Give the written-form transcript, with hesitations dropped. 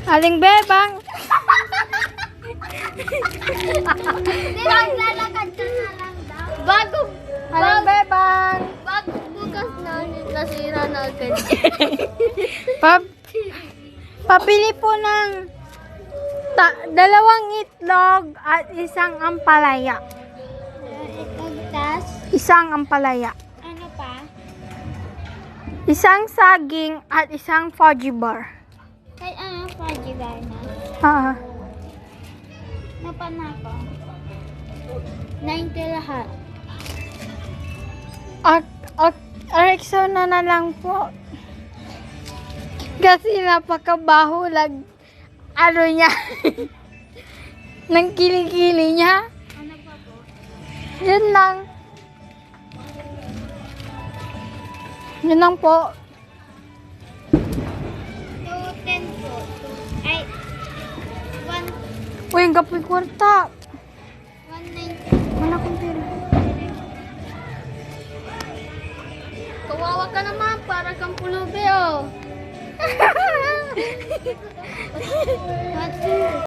Aling bebang. Di ba lalakad ka na lang daw? Aling bebang. Bago bukas na nasira na agad. Papili po ng dalawang itlog at isang ampalaya. Tas, Isang ampalaya. ano pa? Isang saging at isang fudgy bar. Kahit ano pa, Jigar na. Napanako. 90 lahat. Arexo na lang po. Kasi napakabaho ano niya. Nang kilikili niya. Ano pa po? Yun lang. Yun lang po. 210 po. Ay, 1, Uy, ang gapoy kwarta. 190. Malakong pera. Kawawa ka naman, para kang pulubi, oh.